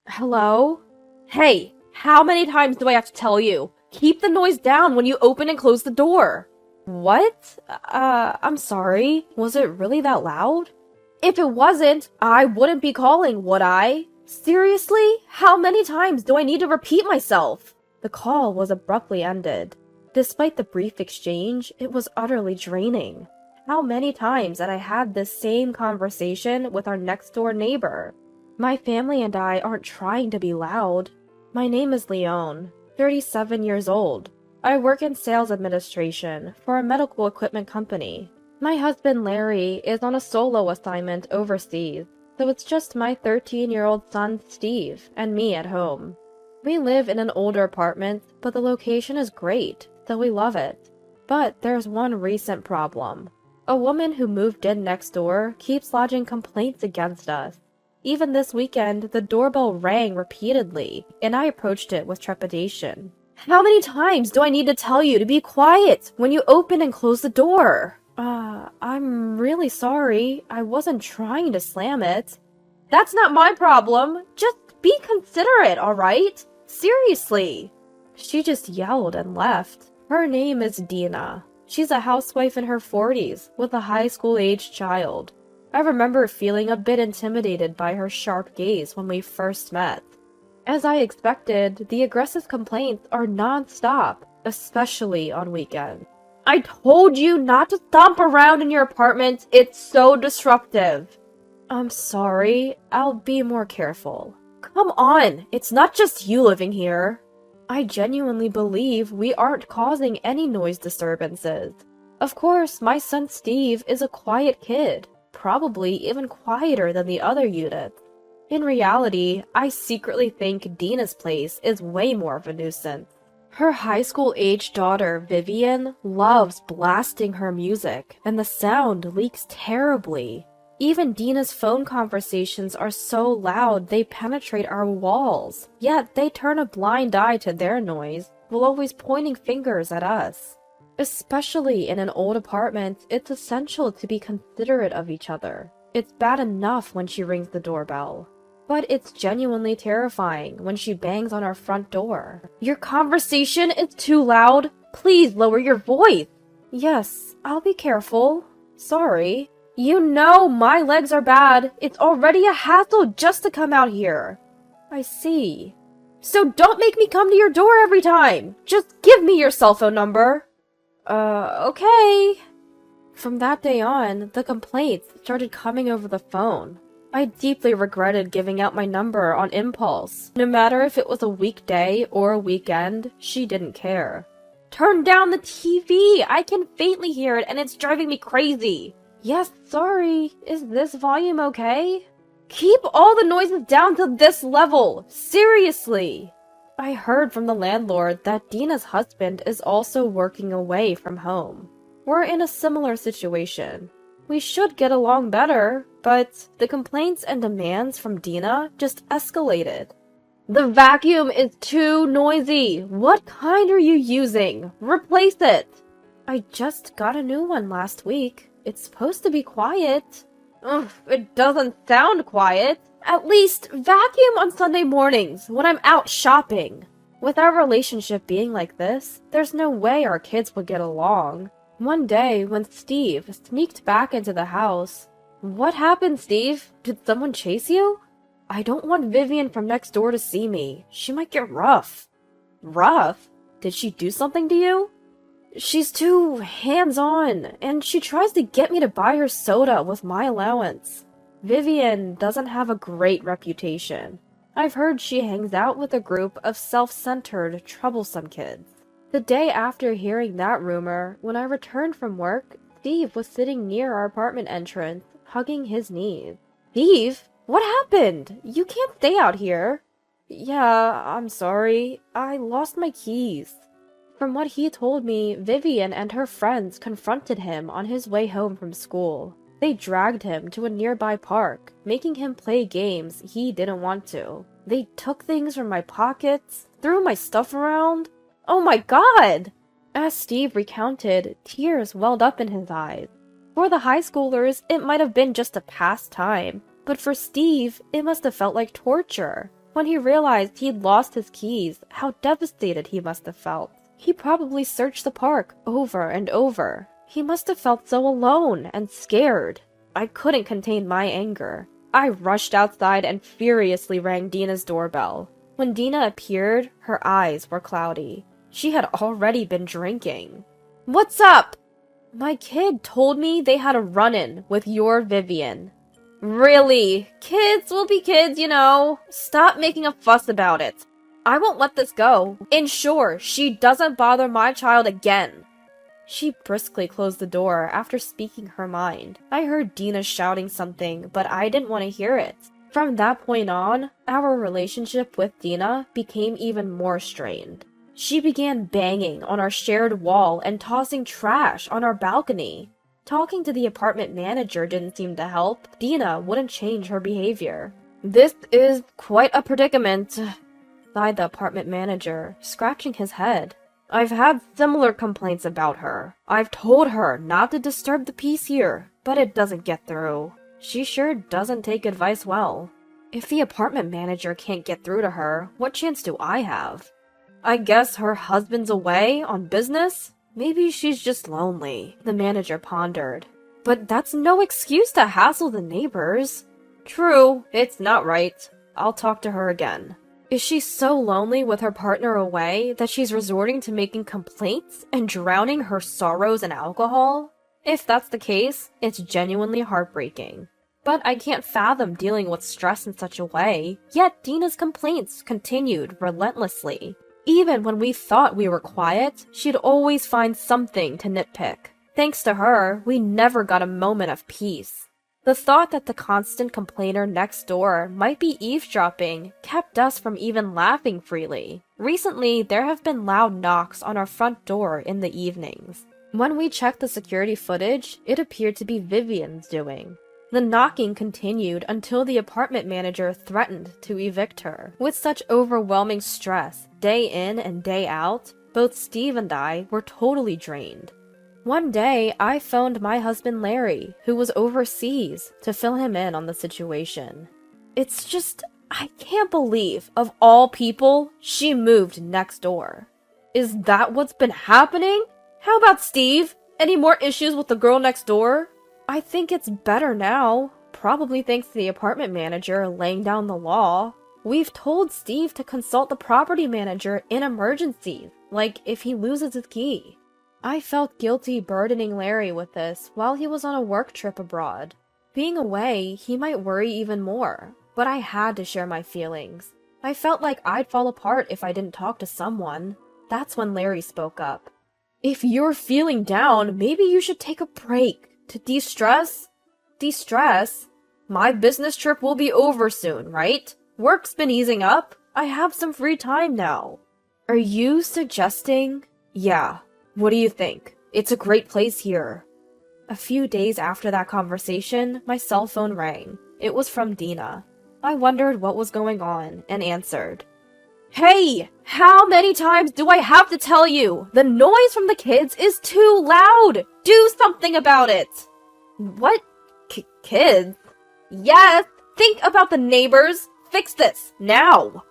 Hello? Hey, how many times do I have to tell you? Keep the noise down when you open and close the door. What? I'm sorry. Was it really that loud? If it wasn't, I wouldn't be calling, would I? Seriously? How many times do I need to repeat myself? The call was abruptly ended. Despite the brief exchange, it was utterly draining. How many times had I had this same conversation with our next door neighbor? My family and I aren't trying to be loud. My name is Leone, 37 years old. I work in sales administration for a medical equipment company. My husband Larry is on a solo assignment overseas, so it's just my 13-year-old son Steve and me at home. We live in an older apartment, but the location is great, so we love it. But there's one recent problem. A woman who moved in next door keeps lodging complaints against us. Even this weekend, the doorbell rang repeatedly, and I approached it with trepidation. How many times do I need to tell you to be quiet when you open and close the door? I'm really sorry. I wasn't trying to slam it. That's not my problem. Just be considerate, alright? Seriously. She just yelled and left. Her name is Dina. She's a housewife in her 40s with a high school-aged child. I remember feeling a bit intimidated by her sharp gaze when we first met. As I expected, the aggressive complaints are non-stop, especially on weekends. I told you not to stomp around in your apartment. It's so disruptive. I'm sorry. I'll be more careful. Come on, it's not just you living here. I genuinely believe we aren't causing any noise disturbances. Of course, my son Steve is a quiet kid, probably even quieter than the other units. In reality, I secretly think Dina's place is way more of a nuisance. Her high school-aged daughter, Vivian, loves blasting her music, and the sound leaks terribly. Even Dina's phone conversations are so loud they penetrate our walls, yet they turn a blind eye to their noise, while always pointing fingers at us. Especially in an old apartment, it's essential to be considerate of each other. It's bad enough when she rings the doorbell, but it's genuinely terrifying when she bangs on our front door. Your conversation is too loud. Please lower your voice. Yes, I'll be careful. Sorry. You know my legs are bad. It's already a hassle just to come out here. I see. So don't make me come to your door every time. Just give me your cell phone number. Okay. From that day on, the complaints started coming over the phone. I deeply regretted giving out my number on impulse. No matter if it was a weekday or a weekend, she didn't care. Turn down the TV! I can faintly hear it and it's driving me crazy. Yes, sorry. Is this volume okay? Keep all the noises down to this level! Seriously! I heard from the landlord that Dina's husband is also working away from home. We're in a similar situation. We should get along better, but the complaints and demands from Dina just escalated. The vacuum is too noisy! What kind are you using? Replace it! I just got a new one last week. It's supposed to be quiet. Ugh, it doesn't sound quiet. At least vacuum on Sunday mornings when I'm out shopping. With our relationship being like this, there's no way our kids would get along. One day, when Steve sneaked back into the house. What happened, Steve? Did someone chase you? I don't want Vivian from next door to see me. She might get rough. Rough? Did she do something to you? She's too hands-on, and she tries to get me to buy her soda with my allowance. Vivian doesn't have a great reputation. I've heard she hangs out with a group of self-centered, troublesome kids. The day after hearing that rumor, when I returned from work, Steve was sitting near our apartment entrance, hugging his knees. Steve? What happened? You can't stay out here. Yeah, I'm sorry. I lost my keys. From what he told me, Vivian and her friends confronted him on his way home from school. They dragged him to a nearby park, making him play games he didn't want to. They took things from my pockets, threw my stuff around. Oh my god! As Steve recounted, tears welled up in his eyes. For the high schoolers, it might have been just a pastime, but for Steve, it must have felt like torture. When he realized he'd lost his keys, how devastated he must have felt. He probably searched the park over and over. He must have felt so alone and scared. I couldn't contain my anger. I rushed outside and furiously rang Dina's doorbell. When Dina appeared, her eyes were cloudy. She had already been drinking. "What's up?" "My kid told me they had a run-in with your Vivian." "Really? Kids will be kids, you know. Stop making a fuss about it. I won't let this go. Ensure she doesn't bother my child again." She briskly closed the door after speaking her mind. I heard Dina shouting something, but I didn't want to hear it. From that point on, our relationship with Dina became even more strained. She began banging on our shared wall and tossing trash on our balcony. Talking to the apartment manager didn't seem to help. Dina wouldn't change her behavior. "This is quite a predicament," sighed the apartment manager, scratching his head. "I've had similar complaints about her. I've told her not to disturb the peace here, but it doesn't get through. She sure doesn't take advice well. If the apartment manager can't get through to her, what chance do I have? I guess her husband's away on business? Maybe she's just lonely," the manager pondered. "But that's no excuse to hassle the neighbors." "True, it's not right. I'll talk to her again." Is she so lonely with her partner away that she's resorting to making complaints and drowning her sorrows in alcohol? If that's the case, it's genuinely heartbreaking. But I can't fathom dealing with stress in such a way, yet Dina's complaints continued relentlessly. Even when we thought we were quiet, she'd always find something to nitpick. Thanks to her, we never got a moment of peace. The thought that the constant complainer next door might be eavesdropping kept us from even laughing freely. Recently, there have been loud knocks on our front door in the evenings. When we checked the security footage, it appeared to be Vivian's doing. The knocking continued until the apartment manager threatened to evict her. With such overwhelming stress, day in and day out, both Steve and I were totally drained. One day, I phoned my husband Larry, who was overseas, to fill him in on the situation. It's just, I can't believe, of all people, she moved next door. Is that what's been happening? How about Steve? Any more issues with the girl next door? I think it's better now, probably thanks to the apartment manager laying down the law. We've told Steve to consult the property manager in emergencies, like if he loses his key. I felt guilty burdening Larry with this while he was on a work trip abroad. Being away, he might worry even more, but I had to share my feelings. I felt like I'd fall apart if I didn't talk to someone. That's when Larry spoke up. "If you're feeling down, maybe you should take a break to de-stress." "De-stress? My business trip will be over soon, right? Work's been easing up. I have some free time now." "Are you suggesting—" "Yeah. What do you think? It's a great place here." A few days after that conversation, my cell phone rang. It was from Dina. I wondered what was going on and answered. "Hey! How many times do I have to tell you? The noise from the kids is too loud! Do something about it!" "What? Kids?" "Yes! Think about the neighbors! Fix this, now!"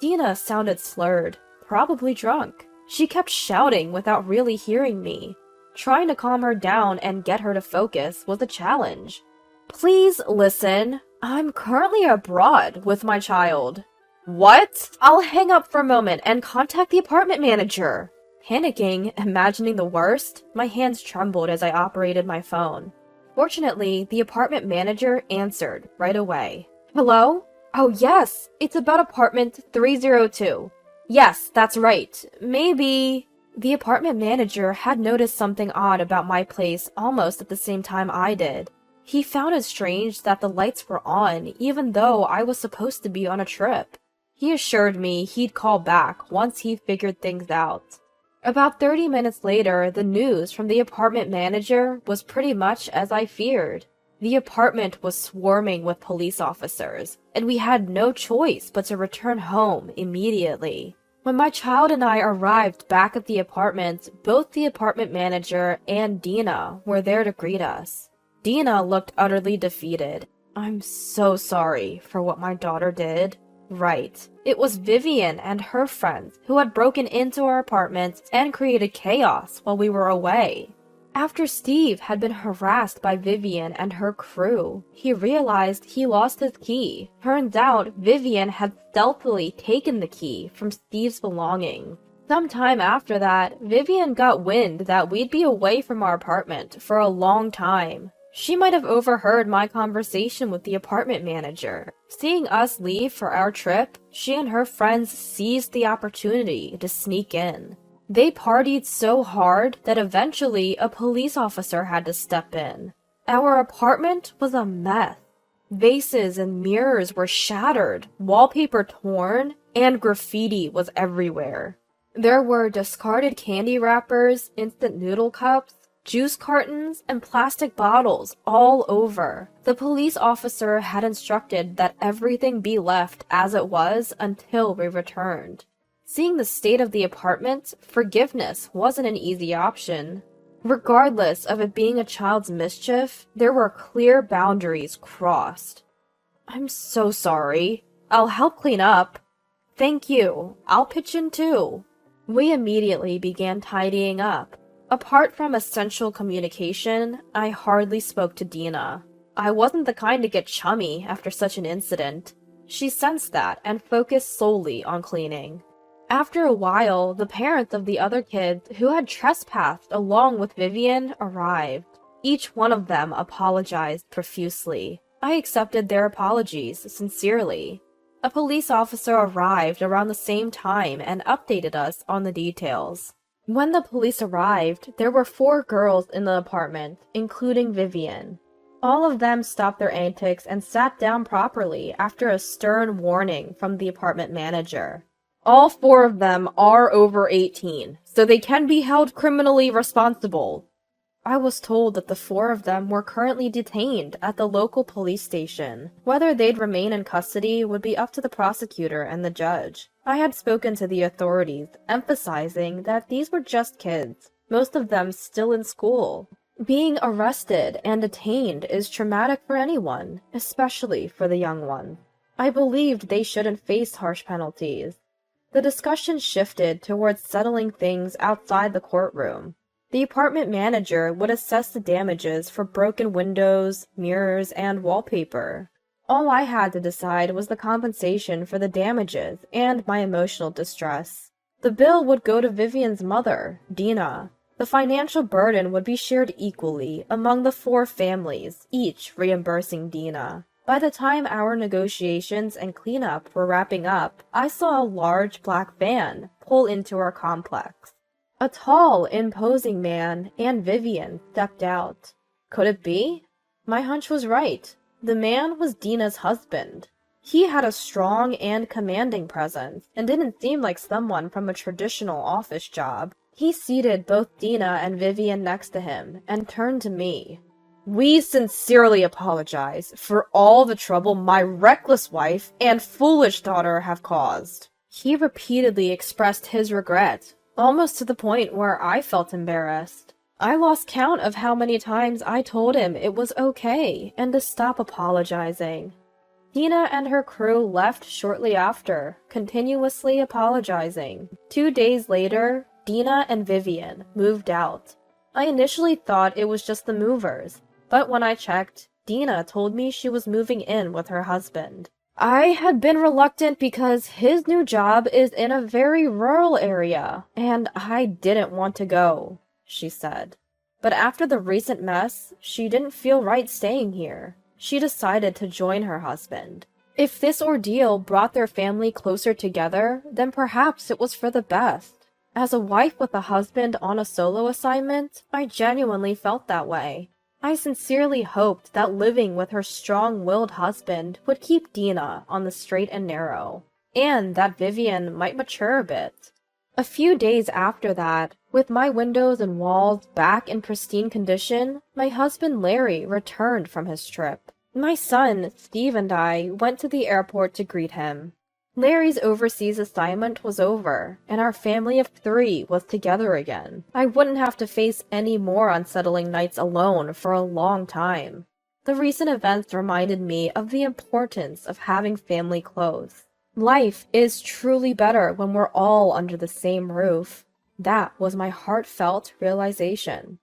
Dina sounded slurred, probably drunk. She kept shouting without really hearing me. Trying to calm her down and get her to focus was a challenge. "Please listen. I'm currently abroad with my child." "What?" "I'll hang up for a moment and contact the apartment manager." Panicking, imagining the worst, my hands trembled as I operated my phone. Fortunately, the apartment manager answered right away. "Hello? Oh yes, it's about apartment 302. Yes, that's right. Maybe..." The apartment manager had noticed something odd about my place almost at the same time I did. He found it strange that the lights were on even though I was supposed to be on a trip. He assured me he'd call back once he figured things out. About 30 minutes later, the news from the apartment manager was pretty much as I feared. The apartment was swarming with police officers, and we had no choice but to return home immediately. When my child and I arrived back at the apartment, both the apartment manager and Dina were there to greet us. Dina looked utterly defeated. "I'm so sorry for what my daughter did." Right. It was Vivian and her friends who had broken into our apartment and created chaos while we were away. After Steve had been harassed by Vivian and her crew, he realized he lost his key. Turns out Vivian had stealthily taken the key from Steve's belongings. Sometime after that, Vivian got wind that we'd be away from our apartment for a long time. She might have overheard my conversation with the apartment manager. Seeing us leave for our trip, she and her friends seized the opportunity to sneak in. They partied so hard that eventually a police officer had to step in. Our apartment was a mess. Vases and mirrors were shattered, wallpaper torn, and graffiti was everywhere. There were discarded candy wrappers, instant noodle cups, juice cartons, and plastic bottles all over. The police officer had instructed that everything be left as it was until we returned. Seeing the state of the apartment, forgiveness wasn't an easy option. Regardless of it being a child's mischief, there were clear boundaries crossed. I'm so sorry. I'll help clean up. Thank you. I'll pitch in too. We immediately began tidying up. Apart from essential communication, I hardly spoke to Dina. I wasn't the kind to get chummy after such an incident. She sensed that and focused solely on cleaning. After a while, the parents of the other kids who had trespassed along with Vivian arrived. Each one of them apologized profusely. I accepted their apologies sincerely. A police officer arrived around the same time and updated us on the details. When the police arrived, there were 4 girls in the apartment, including Vivian. All of them stopped their antics and sat down properly after a stern warning from the apartment manager. All 4 of them are over 18, so they can be held criminally responsible. I was told that the 4 of them were currently detained at the local police station. Whether they'd remain in custody would be up to the prosecutor and the judge. I had spoken to the authorities, emphasizing that these were just kids, most of them still in school. Being arrested and detained is traumatic for anyone, especially for the young ones. I believed they shouldn't face harsh penalties. The discussion shifted towards settling things outside the courtroom. The apartment manager would assess the damages for broken windows, mirrors, and wallpaper. All I had to decide was the compensation for the damages and my emotional distress. The bill would go to Vivian's mother, Dina. The financial burden would be shared equally among the 4 families, each reimbursing Dina. By the time our negotiations and cleanup were wrapping up, I saw a large black van pull into our complex. A tall, imposing man and Vivian stepped out. Could it be? My hunch was right. The man was Dina's husband. He had a strong and commanding presence, and didn't seem like someone from a traditional office job. He seated both Dina and Vivian next to him, and turned to me. We sincerely apologize for all the trouble my reckless wife and foolish daughter have caused. He repeatedly expressed his regret, almost to the point where I felt embarrassed. I lost count of how many times I told him it was okay and to stop apologizing. Dina and her crew left shortly after, continuously apologizing. 2 days later, Dina and Vivian moved out. I initially thought it was just the movers, but when I checked, Dina told me she was moving in with her husband. I had been reluctant because his new job is in a very rural area, and I didn't want to go, she said. But after the recent mess, she didn't feel right staying here. She decided to join her husband. If this ordeal brought their family closer together, then perhaps it was for the best. As a wife with a husband on a solo assignment, I genuinely felt that way. I sincerely hoped that living with her strong-willed husband would keep Dina on the straight and narrow, and that Vivian might mature a bit. A few days after that, with my windows and walls back in pristine condition, my husband Larry returned from his trip. My son, Steve, and I went to the airport to greet him. Larry's overseas assignment was over, and our family of 3 was together again. I wouldn't have to face any more unsettling nights alone for a long time. The recent events reminded me of the importance of having family close. Life is truly better when we're all under the same roof. That was my heartfelt realization.